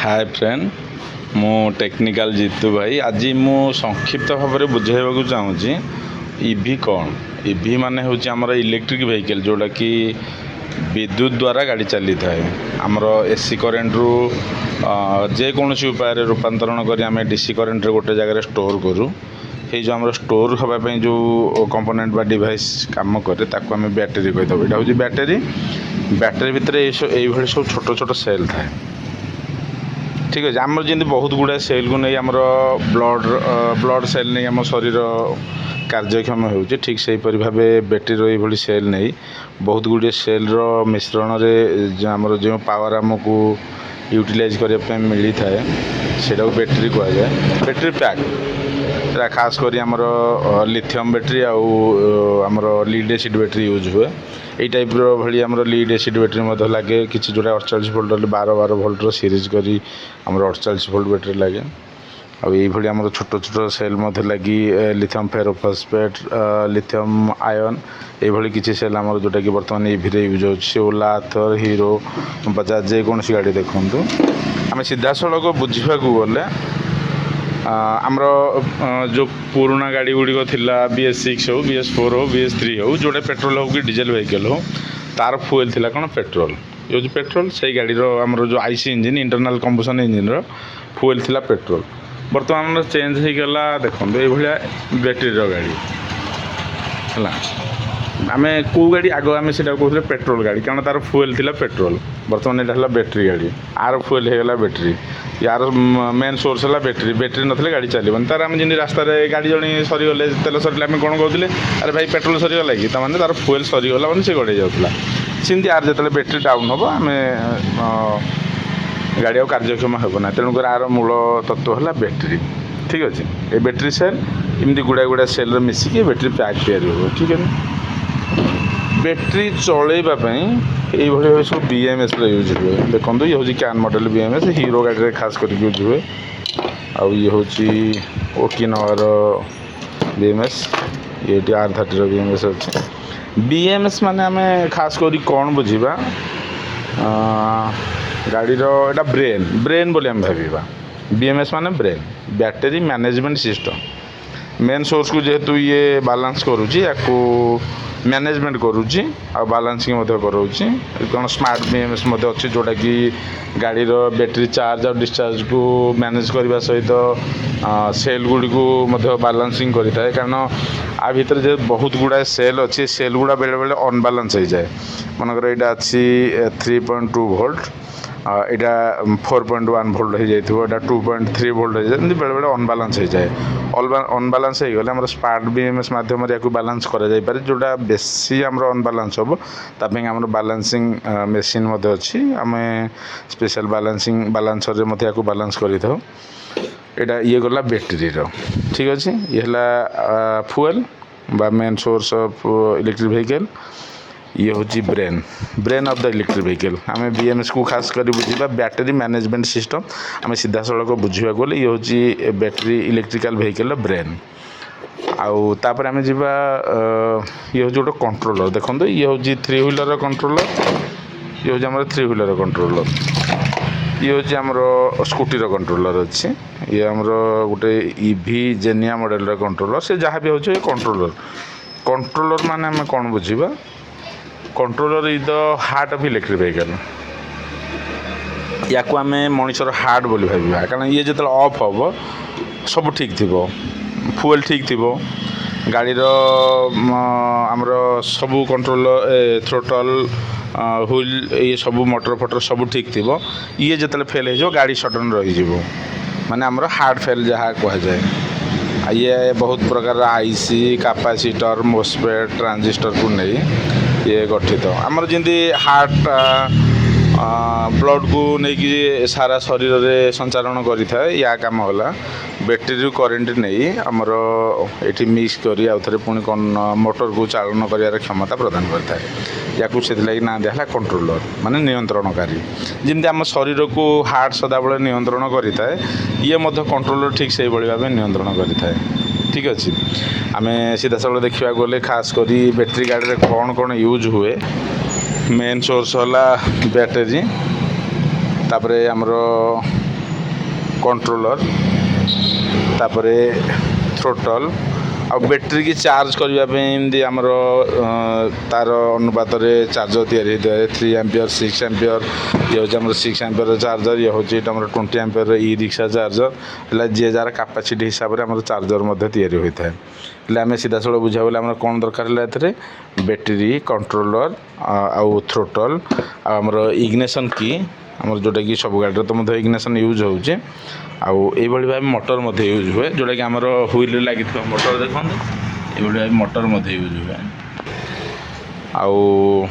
Hi friend मु technical Jitu भाई आज मु संक्षिप्त भाव में बुझाइबा चाहूँगी ईवी कौन ईवी माने हूँ आमर इलेक्ट्रिक व्हीकल जोड़ा कि विद्युत द्वारा गाड़ी चली थाए आमर एसी करेन्ट रु जेकोसी उपाय रूपांतरण कर डीसी करेन्ट गोटे जगह स्टोर करूँ ये जो आम स्टोर हाँपाई जो कंपोनेंट बा डिवाइस काम करे ताको आम बैटेरी कहीदेव यहाँ हूँ बैटेरी बैटेरी भितर ये सब छोट छोट सेल थाए ठीक अच्छे आम जमी बहुत गुड़ा सेल को नहीं आम ब्लड सेल नहीं आम शरीर कार्यक्षम हो ठीक से भाव बैटेरी ये सेल नहीं बहुत गुड़े सेल मिश्रण आमर जो पावर आमको यूटिलाइज करने मिली थाए से बैटेरी कहुए बैटेरी पैक खास कर आमर लिथियम बैटेरी आमर लीड एसिड बैटेरी यूज हुए यही टाइप भाई आम लीड एसिड बैटेरी लगे कि जोटा 48 वोल्ट 12 वोल्टर सीरीज करी आम 48 वोल्ट बैटेरी लगे आई आम छोट छोट सेल लगी लिथियम फेरोफस्फेट लिथियम आयन ये किसी सेल आम जोटा कि बर्तमान ईवी यूज हो ओला आथर हीरो बजाज जेकोसी गाड़ी देखूँ आम सीधा सड़क बुझा गले आमर जो पुराना गाड़ी गुड़िक थिला BS6 हो BS4 हो BS3 हो जोटा पेट्रोल हो कि डीजेल व्हीकल हो तार फुएल थिला कौन पेट्रोल ये हूँ पेट्रोल से गाड़ी आमर जो IC engine internal combustion engine fuel थिला पेट्रोल बर्तमान चेंज हो गला देखो ये बैटेरी गाड़ी है आम कौ गाड़ी आग आम से कहते पेट्रोल गाड़ी कारण तार फुएल थिला पेट्रोल बर्तमान यहाँ बैटेरी गाड़ी आर फुएल होगा बैटेरी यार मेन सोर्स है बैटेरी बैटेरी नथिले गाड़ी चलबन तार आम जमी रास्तार गाड़ी जड़े सरीगले तेल सरीला आम कौन कहते अरे भाई पेट्रोल सरीगला कि तार तार फुएल सरीगला मैंने से गड़े जाऊला सेमती आर जो बैटेरी डाउन हम आम गाड़ी आ कार्यक्षम होना तेणुक आर मूल तत्व है बैटेरी ठीक अच्छे ये बैटेरी सेल इमती गुड़ा गुड़ा सेल मिसिकी बैटेरी पैक तैयारी ठीक है बैटेरी चलवाई ये सब BMS यूज हुए देखो ये हूँ कैन मॉडल BMS हीरो गाड़ी खास कर यूज हुए आउ ये हूँ ओकिनावार BMS ये R30 BMS अच्छे BMS माने आम खास कर कौन बुझा गाड़ी एटा ब्रेन ब्रेन बोली आम भाविबा BMS माने brain battery management system main source को जेहेतु ये बालांस करुँची या मैनेजमेंट करुँची आ बालांसिंग करुँची कौन स्मार्ट BMS अच्छी जोटा कि गाड़ी बैटेरी चार्ज और डिस्चार्ज को मैनेज करने सहित सेल गुड़ी को बालांसिंग करें कारण आ भितर जो बहुत गुड़ा सेल अच्छी सेल गुड़ा बेले बेले अनबालांस हो जाए मनकर यहाँ अच्छी 3.2 वोल्ट यहाँ 4.1 वोल्ट हो जाए 2.3 वोल्ट हो जाए बेले बेले अनबालांस हो जाए अनबालांस हो गले आम स्मार्ट BMS माध्यम या बालांस कर जोटा बेसी आम अनबालांस हम तापाई आम बालांसिंग मेसीन अच्छी आम स्पेशल बालांसिंग बालांसर या बालांस करें यहाँ ये गला बैटेरी ठीक अच्छे ये है फुएल बा main source of electric vehicle ये हूँ brain brain of the electric vehicle आम BMS को खास कर बुझा बैटेरी मैनेजमेंट सिस्टम आम सीधा सड़क बुझा गले ये हूँ बैटेरी इलेक्ट्रिकल व्हीकल ब्रेन आउ तापर आम जावा ये हूँ गोटे कंट्रोलर देखो ये हूँ 3 व्हीलर कंट्रोलर ये हूँ आम 3 व्हीलर कंट्रोलर ये हूँ आमर स्कूटी कंट्रोलर अच्छे ये आमर गोटे ईवी जेनिया मॉडल कंट्रोलर से जहाँ भी होचे कंट्रोलर कंट्रोलर माने आम कौन बुझा controller is the heart of electric vehicle या आम मनुष्यर हार्ट बोली भाविबा कारण ये जो ऑफ हम सब ठीक थी फुएल ठीक थी गाड़ीर आमर सबू कंट्रोलर थ्रोटल व्हील ये सब मोटर फटर सब ठीक थी ये जो फेल हो गाड़ी सडन रही माने आमर हार्ट फेल जहाँ कहुए ये बहुत प्रकार IC कैपेसिटर मोस्फेट ट्रांजिस्टर को नहीं ये गठित आमर जमी हार्ट ब्लड को लेकिन सारा शरीर में संचारण करें या काम है बैटेरी करेन्ट नहीं आमर ये मिक्स कर आउ थे पुणी मोटर को चालन कर क्षमता प्रदान करता है या से ना दिया कंट्रोलर माने नियंत्रणकारी जमी आम शरीर को हार्ट सदाबले नियंत्रण करें ये कंट्रोलर ठीक से भाव नियंत्रण करें ठीक अच्छे आम सीधा साल देखा गले खास करी बैटेरी गाड़ी में कौन कौन यूज हुए मेन सोर्स है बैटेरी तापर आमर कंट्रोलर तापरे थ्रोटल आ बैटेरी की चार्ज करने आमर तार अनुपात चार्जर तैयारी 3 एम्पियर 6 एम्पियर ये हूँ 6 एम्पियर चार्जर ये हूँ 20 एम्पियर ई रिक्शा चार्जर है जी जार कैपेसिटी हिसाब से चार्जर तैयारी होता है आम सीधा सड़क बुझा बोले आम कौन दरकार है बैटेरी कंट्रोलर आउ थ्रोटल आमर इग्निशन की आमर जोटा कि सब गाड़ी तो इग्निशन यूज होचे आउ ये भाव मोटर यूज हुए जोटा कि आमर हुईल लगी मोटर देखते ये भाव मोटर यूज हुए आउ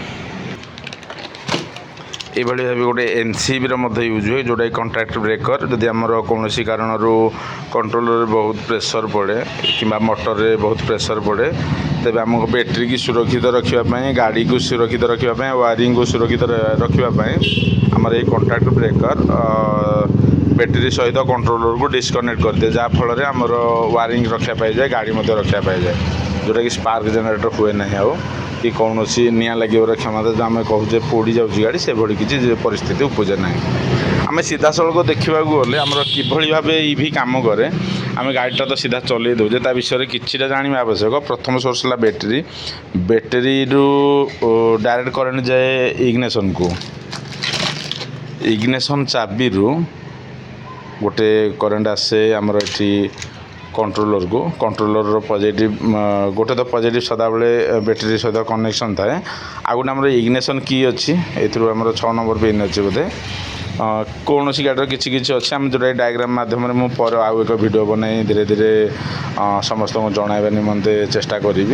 ये भाव गोटे एनसीबी यूज हुए जोटा कॉन्टैक्ट ब्रेकर जदि आमर कौन कारण कंट्रोलर बहुत प्रेशर पड़े कि मोटर रे बहुत प्रेशर पड़े तेज आमको बैटेरी की सुरक्षित रखापी गाड़ी को सुरक्षित रखापी वायरिंग को सुरक्षित रखापी आमर ये कॉन्टैक्ट ब्रेकर बैटेरी सहित कंट्रोलर को डिस्कनेक्ट कर दिए जहाँफल आमर वायरिंग रक्षा पाई जाए गाड़ी रक्षा पाई जाए जोटा कि स्पार्क जनरेटर हुए ना आउ कि कौन सी निआ लगे क्षमता जो आम कहूचे पोड़ी जाऊँगी गाड़ी से भाई किसी परिस्थिति उपजे ना आम सीधा सड़क देखा गले आम कि भाव इवी कम कै आम गाड़ीटा तो सीधा चल दौजे ता विषय कि जाना आवश्यक प्रथम सोर्स है बैटेरी रू डायरेक्ट करेन्ट जाए इग्निशन को इग्निशन चाबी रू गोटे करेन्ट आसे आमर ये कंट्रोलर को कंट्रोलर पॉजिटिव गोटे तो पॉजिटिव सदा बेले बैटेरी सहित कनेक्शन थाए आ गोटे आमर इग्निशन की अच्छी एमर 6 नंबर पिन अच्छे बोधे कौन सी गाड़ी किसी अच्छे आम जो डायग्राम माध्यम पर आउ एक वीडियो बनाई धीरे धीरे समस्त को जनइबा निमंते चेष्टा करी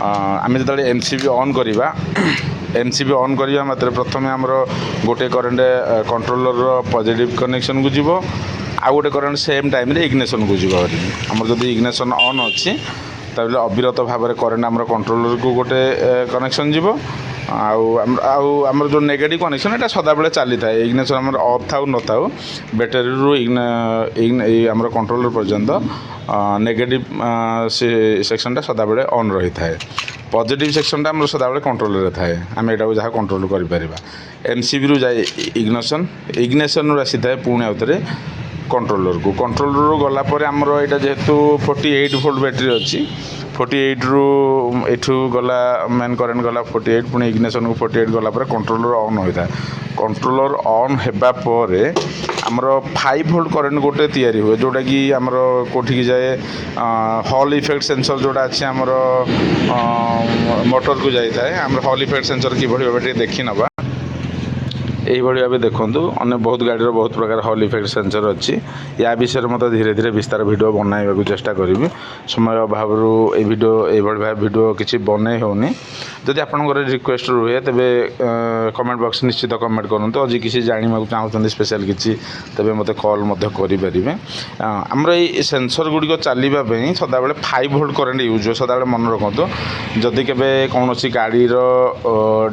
आम जो एमसीबी ऑन करवा एमसीबी ऑन करवा मात्र प्रथम आमर गोटे करेन्ट कंट्रोलर पॉजिटिव कनेक्शन को जीव आउ गोटे करेन्ट सेम टाइम इग्निशन को जीव आमर जब इग्निशन ऑन अच्छी तबले अविरत भाव में करेन्ट आमर कंट्रोलर को गोटे कनेक्शन जीव आमर जो नेगेटिव कनेक्शन এটা सदाबले चली था इग्निशन आमर ऑफ थाउ न थाउ बैटेरी रू आमर कंट्रोलर पर्यंत नेगेटिव सेक्शनटा सदाबले ऑन रही थाए पॉजिटिव सेक्शनटा आमर सदाबले कंट्रोलर थाए आम यहाँ जहाँ कंट्रोल कर एमसीबी रू जाए इग्निशन रू आसी थाए पुणी आउे कंट्रोलर रू गलापर आमर यहाँ जेहेतु 48 वोल्ट बैटेरी अच्छी 48 रू एठू गला मेन करेन्ट गला 48 पुणी इग्निशन को 48 गला कंट्रोलर ऑन होता है कंट्रोलर ऑन होगा पर आमर 5 वोल्ट करेन्ट गोटे तैयारी हुए जोटा कि आमर कोठी जाए हॉल इफेक्ट सेंसर जोटा अच्छे आमर मोटर को जाए आमर हॉल इफेक्ट सेंसर कि भाव देखी नवा यही भाव देखूँ अन्य बहुत गाड़ी बहुत प्रकार हॉल इफेक्ट सेंसर अच्छी या विषय मत धीरे धीरे विस्तार वीडियो बनवाक चेष्टा करी समय अभाव वीडियो ये वीडियो किसी बनई होनी जदि आपंकर रिक्वेस्ट रुहे तेज कमेंट बॉक्स निश्चित कमेंट करूँ आज किसी जानवा चाहते स्पेशल किसी तेज मत कॉल करेंगे आमर ये सेंसर गुड़िक चलवाई सदाबले 5 वोल्ट करेन्ट यूज हुए सदाबले मन रखु जदि के कौन गाड़ी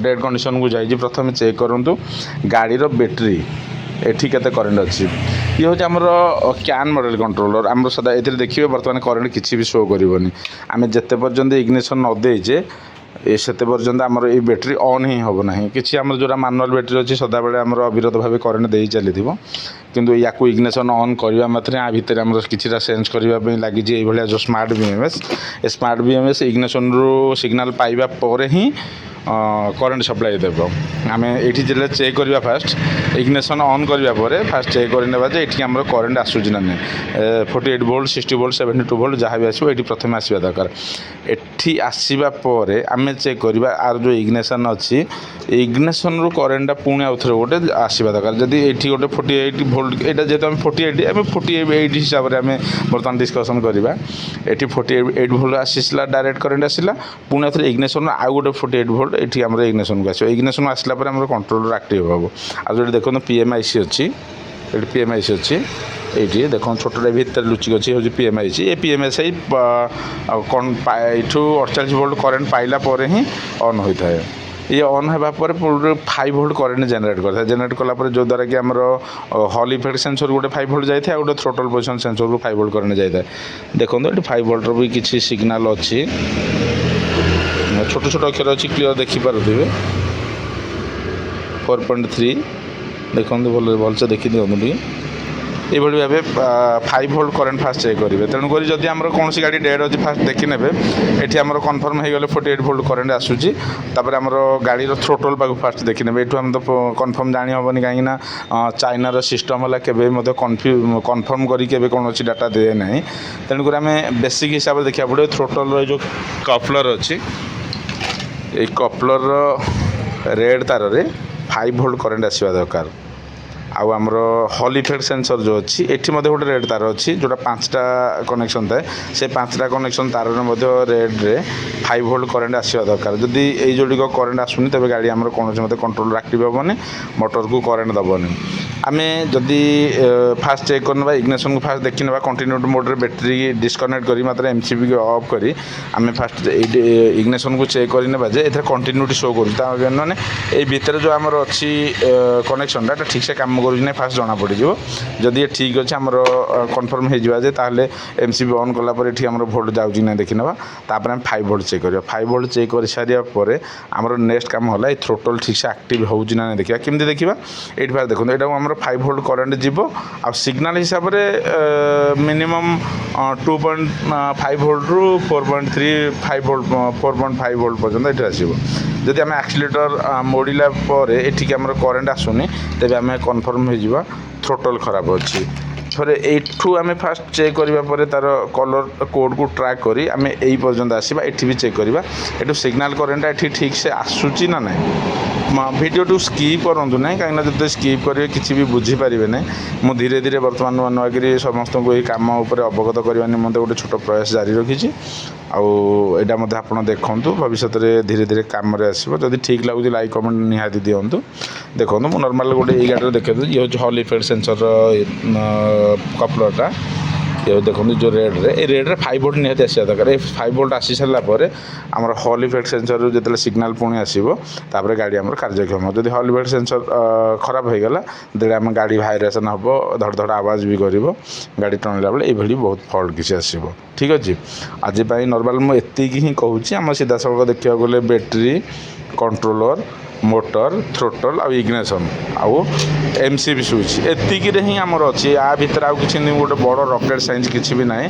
डेड कंडीशन को जाइए प्रथम चेक करूँ गाड़ीर बैटेरी एठी केते करेन्ट अच्छी ये हूँ आमर कैन मॉडल कंट्रोलर आम सदा ये देखिए बर्तमान करेन्ट किसी भी शो करनी आम जिते पर्यंत इग्निशन न देचे से पर्यंत आमर ये बैटेरी ऑन ही हम ना कि आमर जो मानुआल बैटेरी अच्छी सदाबले आमर अविरत भाव करेन्ट दे चली किंतु या इग्निशन ऑन करवा मात्र या भितर आम कि सेंस करने लगी जो स्मार्ट बीएमएस इग्निशन रू सिग्नल पाइबा पर ही करेन्ट सप्लाई देव आम ये चेक करवा फास्ट इग्निशन ऑन करने फास्ट चेक करने ये आम करेन्ट आसूँ ना 48 वोल्ट 60 वोल्ट 72 वोल्ट जहाँ भी आसो ये प्रथम आसवा दरकार एठी आसवा पर आम चेक करवा आर जो इग्निशन अच्छी इग्निशन रू करेन्टा पुणी आउ थे गोटे आसवा दरकार जदि ये गोटे 48 वोल्ट यहाँ जेहतु आम 48 हिसाब से आम बर्तमान डिस्कसन करवा ये 48 वोल्ट आसला डायरेक्ट करेन्ट आसला पुणी आउ थे इग्निशन आउ गोटे 48 वोल्ट ये आम इग्निशन को आसो इग्निशन आसला कंट्रोलर एक्टिव हम आज जो देखो पीएमआईसी अच्छी ये पीएमआईसी अच्छी ये देख छोटा भितर लुचिक अच्छी हूँ पीएमआईसी ये पीएमआईसी कौन you 48 volt current Pila he on होता है ये ऑन होगा 5 वोल्ट करेन्ट जेनेट करता है जेनेट कलापर जो द्वारा कि आमर हॉल इफेक्ट सेंसर गोटे 5 वोल्ट जाए गोटे थ्रोटल पोजिशन सेंसर को 5 वोल्ट करेन्ट जाए देखो ये 5 वोल्टर भी किसी सिग्नाल अच्छी छोट छोट अक्षर अच्छी क्लीयर देखिपे 4.3 देखते भलसे देखी दिखाँ এইভাবে ভাবে 5 ভোল্ট করেন্ট ফার্স্ট চেକ୍ করবে। তেণুকরি যদি আমার কৌশি গাড়ি ডেড অছি ফার্স্ট দেখি নেবে, এটি আমার কনফর্ম হয়ে গেলে 48 ভোল্ট করেন্ট আসুচি। তারপরে আমার গাড়ির থ্ରୋଟଲ୍ পাখু ফার্স্ট দেখি নেবে। এটু আমি তো কনফর্ম জানি হবনি, কাହିଁକି ନା ଚାଇନାର ସିଷ୍ଟମ୍ ହେଲା କେବେ ମଧ୍ୟ କନଫର୍ମ କରି କେବେ କୌଣସି ଡାଟା ଦିଏ ନାହିଁ। ତେଣୁକରି ଆମେ ବେସିକ୍ ହିସାବରେ ଦେଖିବାକୁ ପଡ଼ିବ। ଥ୍ରୋଟଲ୍ର ଏ ଯେଉଁ କପଲର୍ ଅଛି, ଏଇ କପଲର୍ର ରେଡ଼୍ ତାରରେ 5 ଭୋଲ୍ଟ କରେଣ୍ଟ ଆସିବା ଦରକାର। ଆଉ ଆମର ହଲ୍ ଇଫେକ୍ଟ ସେନ୍ସର ଯେଉଁ ଅଛି, ଏଠି ମଧ୍ୟ ଗୋଟେ ରେଡ଼୍ ତାର ଅଛି, ଯେଉଁଟା 5ଟା କନେକ୍ସନ୍ ଥାଏ। ସେ 5ଟା କନେକ୍ସନ୍ ତାରରେ ମଧ୍ୟ ରେଡ଼୍ରେ 5 ଭୋଲ୍ଟ କରେଣ୍ଟ ଆସିବା ଦରକାର। ଯଦି ଏଇ ଯୋଡ଼ିକ କରେଣ୍ଟ ଆସୁନି, ତେବେ ଗାଡ଼ି ଆମର କୌଣସି ମଧ୍ୟ କଣ୍ଟ୍ରୋଲର ଆକ୍ଟିଭ୍ ହେବନି, ମୋଟରକୁ କରେଣ୍ଟ ଦେବନି। ଆମେ ଯଦି ଫାର୍ଷ୍ଟ ଚେକ୍ କରିନେବା, ଇଗ୍ନିସନ୍କୁ ଫାର୍ଷ୍ଟ ଦେଖିନେବା, କଣ୍ଟିନ୍ୟୁଟି ମୋଡ଼ରେ ବ୍ୟାଟେରୀ ଡିସ୍କନେକ୍ଟ କରି ମାତ୍ର MCBକୁ ଅଫ୍ କରି ଆମେ ଫାର୍ଷ୍ଟ ଏଇଠି ଇଗ୍ନିସନ୍କୁ ଚେକ୍ କରିନେବା ଯେ ଏଥିରେ କଣ୍ଟିନ୍ୟୁଟି ଶୋ କରୁଛି। ତା ମାନେ ଏଇ ଭିତରେ ଯେଉଁ ଆମର ଅଛି କନେକ୍ସନ୍ଟା ଏଇଟା ଠିକ୍ସେ କାମ କରୁଛି ନାହିଁ ଫାର୍ଷ୍ଟ ଜଣାପଡ଼ିଯିବ। ଯଦି ଏ ଠିକ୍ ଅଛି ଆମର କନଫର୍ମ ହେଇଯିବା ଯେ ତାହେଲେ MCB ଅନ୍ କଲା ପରେ ଏଠି ଆମର ଭୋଲ୍ଟ ଯାଉଛି ନାହିଁ ଦେଖିନେବା। ତାପରେ ଆମେ 5 ଭୋଲ୍ଟ ଚେକ୍ କରିବା। 5 ଭୋଲ୍ଟ ଚେକ୍ କରିସାରିବା ପରେ ଆମର ନେକ୍ସଟ କାମ ହେଲା ଏଇ ଥ୍ରୋଟଲ୍ ଠିକ୍ସେ ଆକ୍ଟିଭ୍ ହେଉଛି ନା ନାହିଁ ଦେଖିବା। କେମିତି ଦେଖିବା? ଏଇଠି ଫାର୍ଷ୍ଟ ଦେଖନ୍ତୁ, ଏଇଟାକୁ ଆମର 5 ଭୋଲ୍ଟ କରେଣ୍ଟ ଯିବ। ଆଉ ସିଗ୍ନାଲ ହିସାବରେ ମିନିମମ୍ 2.5 ଭୋଲ୍ଟରୁ 4.35 ଭୋଲ୍ଟ 4.5 ଭୋଲ୍ଟ ପର୍ଯ୍ୟନ୍ତ ଏଠି ଆସିବ। ଯଦି ଆମେ ଆକ୍ସିଲେଟର ମୋଡ଼ିଲା ପରେ ଏଠିକି ଆମର କରେଣ୍ଟ ଆସୁନି, ତେବେ ଆମେ କନଫର୍ମ ହେଇଯିବା ଥ୍ରୋଟଲ୍ ଖରାପ ଅଛି। ଥରେ ଏଇଠୁ ଆମେ ଫାର୍ଷ୍ଟ ଚେକ୍ କରିବା ପରେ ତା'ର କଲର୍ କୋଡ଼୍କୁ ଟ୍ରାକ୍ କରି ଆମେ ଏଇ ପର୍ଯ୍ୟନ୍ତ ଆସିବା। ଏଠି ବି ଚେକ୍ କରିବା ଏଠୁ ସିଗ୍ନାଲ କରେଣ୍ଟଟା ଏଠି ଠିକ୍ସେ ଆସୁଛି ନା ନାହିଁ। ଭିଡ଼ିଓକୁ ସ୍କିପ୍ କରନ୍ତୁ ନାହିଁ, କାହିଁକିନା ଯଦି ସ୍କିପ୍ କରିବେ କିଛି ବି ବୁଝିପାରିବେ ନାହିଁ। ମୁଁ ଧୀରେ ଧୀରେ ବର୍ତ୍ତମାନ ନୂଆକରି ସମସ୍ତଙ୍କୁ ଏହି କାମ ଉପରେ ଅବଗତ କରିବା ନିମନ୍ତେ ଗୋଟେ ଛୋଟ ପ୍ରୟାସ ଜାରି ରଖିଛି। ଆଉ ଏଇଟା ମଧ୍ୟ ଆପଣ ଦେଖନ୍ତୁ, ଭବିଷ୍ୟତରେ ଧୀରେ ଧୀରେ କାମରେ ଆସିବ। ଯଦି ଠିକ୍ ଲାଗୁଛି ଲାଇକ୍ କମେଣ୍ଟ ନିହାତି ଦିଅନ୍ତୁ। ଦେଖନ୍ତୁ, ମୁଁ ନର୍ମାଲ୍ ଗୋଟେ ଏଇ ଗାଡ଼ିରେ ଦେଖେଇଦେଉଛି। ଇଏ ହେଉଛି ହଲ୍ ଇଫେକ୍ଟ ସେନ୍ସରର କପଲର୍ଟା। ଇଏ ଦେଖନ୍ତୁ ଯେଉଁ ରେଡ଼୍ରେ, ଏଇ ରେଡ଼୍ରେ 5 ଭୋଲ୍ଟ ନିହାତି ଆସିବା ଦରକାର। ଏଇ 5 ଭୋଲ୍ଟ ଆସି ସାରିଲା ପରେ ଆମର ହଲ୍ ଇଫେକ୍ଟ ସେନ୍ସରରୁ ଯେତେବେଳେ ସିଗ୍ନାଲ ପୁଣି ଆସିବ, ତାପରେ ଗାଡ଼ି ଆମର କାର୍ଯ୍ୟକ୍ଷମ। ଯଦି ହଲ୍ ଇଫେକ୍ଟ ସେନ୍ସର ଖରାପ ହୋଇଗଲା, ତେବେ ଆମ ଗାଡ଼ି ଭାଇବ୍ରେସନ୍ ହେବ, ଧଡ଼ ଧଡ଼ ଆୱାଜ ବି କରିବ। ଗାଡ଼ି ଟଣିଲା ବେଳେ ଏଇଭଳି ବହୁତ ଫଲ୍ଟ କିଛି ଆସିବ। ଠିକ୍ ଅଛି, ଆଜି ପାଇଁ ନର୍ମାଲ୍ ମୁଁ ଏତିକି ହିଁ କହୁଛି। ଆମ ସିଧାସଳଖ ଦେଖିବାକୁ ଗଲେ ବ୍ୟାଟେରୀ, କଣ୍ଟ୍ରୋଲର, ମୋଟର, ଥ୍ରୋଟଲ୍ ଆଉ ଇଗ୍ନିସନ୍ ଆଉ MCB ସୁଇଚ୍, ଏତିକିରେ ହିଁ ଆମର ଅଛି। ଆ ଭିତରେ ଆଉ କିଛି ଗୋଟେ ବଡ଼ ରକେଟ୍ ସାଇନ୍ସ କିଛି ବି ନାହିଁ।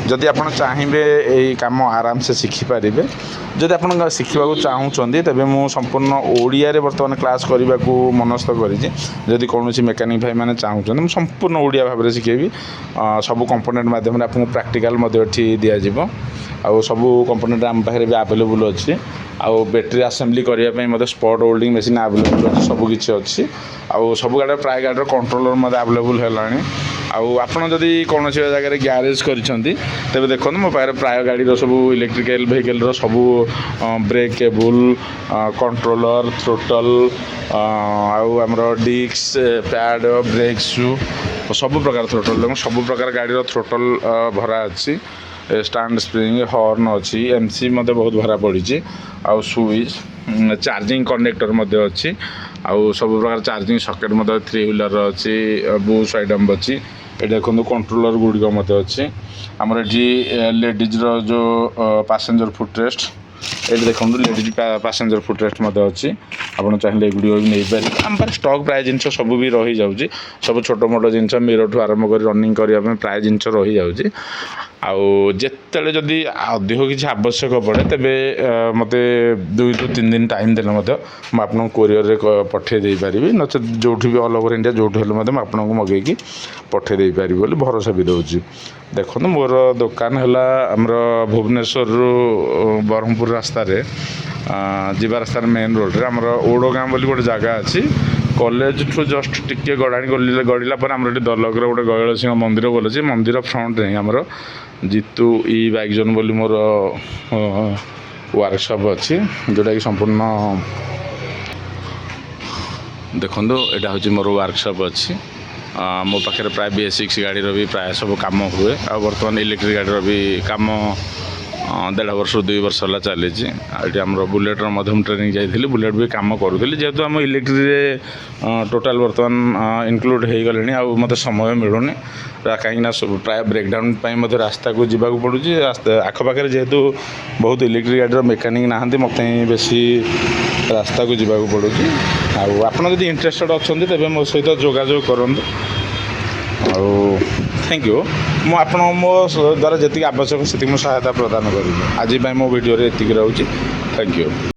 ଯଦି ଆପଣ ଚାହିଁବେ ଏଇ କାମ ଆରାମସେ ଶିଖିପାରିବେ। ଯଦି ଆପଣ ଶିଖିବାକୁ ଚାହୁଁଛନ୍ତି, ତେବେ ମୁଁ ସମ୍ପୂର୍ଣ୍ଣ ଓଡ଼ିଆରେ ବର୍ତ୍ତମାନ କ୍ଲାସ୍ କରିବାକୁ ମନସ୍ଥ କରିଛି। ଯଦି କୌଣସି ମେକାନିକ୍ ଭାଇମାନେ ଚାହୁଁଛନ୍ତି, ମୁଁ ସମ୍ପୂର୍ଣ୍ଣ ଓଡ଼ିଆ ଭାବରେ ଶିଖେଇବି। ସବୁ କମ୍ପୋନେଣ୍ଟ ମାଧ୍ୟମରେ ଆପଣଙ୍କୁ ପ୍ରାକ୍ଟିକାଲ୍ ମଧ୍ୟ ଏଠି ଦିଆଯିବ। ଆଉ ସବୁ କମ୍ପୋନେଣ୍ଟ ଆମ ପାଖରେ ବି ଆଭେଲେବୁଲ୍ ଅଛି। ଆଉ ବ୍ୟାଟେରୀ ଆସେମ୍ବଲି କରିବା ପାଇଁ ମଧ୍ୟ ସ୍ପଟ୍ ହୋଲ୍ଡିଂ ମେସିନ୍ ଆଭେଲେବୁଲ୍ ଅଛି, ସବୁ କିଛି ଅଛି। ଆଉ ସବୁ ଗାଡ଼ିର ପ୍ରାୟ ଗାଡ଼ିର କଣ୍ଟ୍ରୋଲର ମଧ୍ୟ ଆଭେଲେବୁଲ୍ ହେଲାଣି। ଆଉ ଆପଣ ଯଦି କୌଣସି ଜାଗାରେ ଗ୍ୟାରେଜ୍ କରିଛନ୍ତି, ତେବେ ଦେଖନ୍ତୁ ମୋ ପାଖରେ ପ୍ରାୟ ଗାଡ଼ିର ସବୁ ଇଲେକ୍ଟ୍ରିକାଲ୍ ଭେହିକେଲ୍ର ସବୁ ବ୍ରେକ୍ କେବୁଲ୍, କଣ୍ଟ୍ରୋଲର, ଥ୍ରୋଟଲ୍, ଆଉ ଆମର ଡିସ୍କ ପ୍ୟାଡ୍, ବ୍ରେକ୍ ସୁ, ସବୁ ପ୍ରକାର ଥ୍ରୋଟଲ୍, ସବୁ ପ୍ରକାର ଗାଡ଼ିର ଥ୍ରୋଟଲ୍ ଭରା ଅଛି। ଷ୍ଟାଣ୍ଡ ସ୍ପ୍ରିଙ୍ଗ, ହର୍ନ ଅଛି, MCB ମଧ୍ୟ ବହୁତ ଭରା ପଡ଼ିଛି। ଆଉ ସୁଇଚ୍, ଚାର୍ଜିଂ କନେକ୍ଟର ମଧ୍ୟ ଅଛି। ଆଉ ସବୁ ପ୍ରକାର ଚାର୍ଜିଂ ସକେଟ୍ ମଧ୍ୟ 3 ହ୍ୱିଲର୍ର ଅଛି, ବୁଶ୍ ଆଇଟମ୍ ଅଛି। ଏଠି ଦେଖନ୍ତୁ କଣ୍ଟ୍ରୋଲର ଗୁଡ଼ିକ ମଧ୍ୟ ଅଛି। ଆମର ଏଠି ଲେଡ଼ିଜ୍ର ଯେଉଁ ପାସେଞ୍ଜର ଫୁଟରେଷ୍ଟ, ଏଠି ଦେଖନ୍ତୁ ଲେଡ଼ିଜ୍ ପାସେଞ୍ଜର ଫୁଟରେଷ୍ଟ ମଧ୍ୟ ଅଛି। ଆପଣ ଚାହିଁଲେ ଏଗୁଡ଼ିକ ବି ନେଇପାରିବେ। ଆମ ପାଖରେ ଷ୍ଟକ୍ ପ୍ରାୟ ଜିନିଷ ସବୁ ବି ରହିଯାଉଛି। ସବୁ ଛୋଟ ମୋଟ ଜିନିଷ ମିରରଠୁ ଆରମ୍ଭ କରି ରନିଂ କରିବା ପାଇଁ ପ୍ରାୟ ଜିନିଷ ରହିଯାଉଛି। ଆଉ ଯେତେବେଳେ ଯଦି ଅଧିକ କିଛି ଆବଶ୍ୟକ ପଡ଼େ, ତେବେ ମୋତେ 2 ରୁ 3 ଦିନ ଟାଇମ୍ ଦେଲେ ମଧ୍ୟ ମୁଁ ଆପଣଙ୍କୁ କୋରିଅର୍ରେ ପଠାଇ ଦେଇପାରିବି। ନଚେତ୍ ଯେଉଁଠି ବି ଅଲ୍ ଓଭର୍ ଇଣ୍ଡିଆ ଯେଉଁଠି ହେଲେ ମଧ୍ୟ ମୁଁ ଆପଣଙ୍କୁ ମଗାଇକି ପଠାଇ ଦେଇପାରିବି ବୋଲି ଭରସା ବି ଦେଉଛି। ଦେଖନ୍ତୁ, ମୋର ଦୋକାନ ହେଲା ଆମର ଭୁବନେଶ୍ୱରରୁ ବ୍ରହ୍ମପୁର ରାସ୍ତାରେ, ଯିବା ରାସ୍ତାରେ ମେନ୍ ରୋଡ଼୍ରେ ଆମର ଓଡ଼ଗାଁ ବୋଲି ଗୋଟେ ଜାଗା ଅଛି। କଲେଜଠୁ ଜଷ୍ଟ ଟିକିଏ ଗଡ଼ିଲା ପରେ ଆମର ଏଠି ଦଲକର ଗୋଟେ ଗୟଳସିଂହ ମନ୍ଦିର ବୋଲି ଅଛି। ମନ୍ଦିର ଫ୍ରଣ୍ଟରେ ହିଁ ଆମର ଜିତୁ ଇ ବାଇକ୍ ଜୋନ୍ ବୋଲି ମୋର ୱାର୍କସପ୍ ଅଛି, ଯେଉଁଟାକି ସମ୍ପୂର୍ଣ୍ଣ ଦେଖନ୍ତୁ, ଏଇଟା ହେଉଛି ମୋର ୱାର୍କସପ୍ ଅଛି। ମୋ ପାଖରେ ପ୍ରାୟ BS6 ଗାଡ଼ିର ବି ପ୍ରାୟ ସବୁ କାମ ହୁଏ। ଆଉ ବର୍ତ୍ତମାନ ଇଲେକ୍ଟ୍ରିକ୍ ଗାଡ଼ିର ବି କାମ 1.5 ବର୍ଷରୁ 2 ବର୍ଷ ହେଲା ଚାଲିଛି। ଆଉ ଏଠି ଆମର ବୁଲେଟ୍ର ମଧ୍ୟ ମୁଁ ଟ୍ରେନିଂ ଯାଇଥିଲି, ବୁଲେଟ୍ ବି କାମ କରୁଥିଲି। ଯେହେତୁ ଆମ ଇଲେକ୍ଟ୍ରିରେ ଟୋଟାଲ୍ ବର୍ତ୍ତମାନ ଇନକ୍ଲୁଡ଼ ହେଇଗଲେଣି, ଆଉ ମୋତେ ସମୟ ମିଳୁନି, କାହିଁକିନା ପ୍ରାୟ ବ୍ରେକ୍ଡାଉନ୍ ପାଇଁ ମଧ୍ୟ ରାସ୍ତାକୁ ଯିବାକୁ ପଡ଼ୁଛି। ଆଖପାଖରେ ଯେହେତୁ ବହୁତ ଇଲେକ୍ଟ୍ରିକ୍ ଗାଡ଼ିର ମେକାନିକ୍ ନାହାନ୍ତି, ମୋତେ ହିଁ ବେଶୀ ରାସ୍ତାକୁ ଯିବାକୁ ପଡ଼ୁଛି। ଆଉ ଆପଣ ଯଦି ଇଣ୍ଟରେଷ୍ଟେଡ଼୍ ଅଛନ୍ତି, ତେବେ ମୋ ସହିତ ଯୋଗାଯୋଗ କରନ୍ତୁ। ଆଉ ଥ୍ୟାଙ୍କ ୟୁ। ମୁଁ ଆପଣ ମୋ ଦ୍ୱାରା ଯେତିକି ଆବଶ୍ୟକ ସେତିକି ମୁଁ ସହାୟତା ପ୍ରଦାନ କରିବି। ଆଜି ପାଇଁ ମୋ ଭିଡ଼ିଓରେ ଏତିକି ରହୁଛି। Thank you.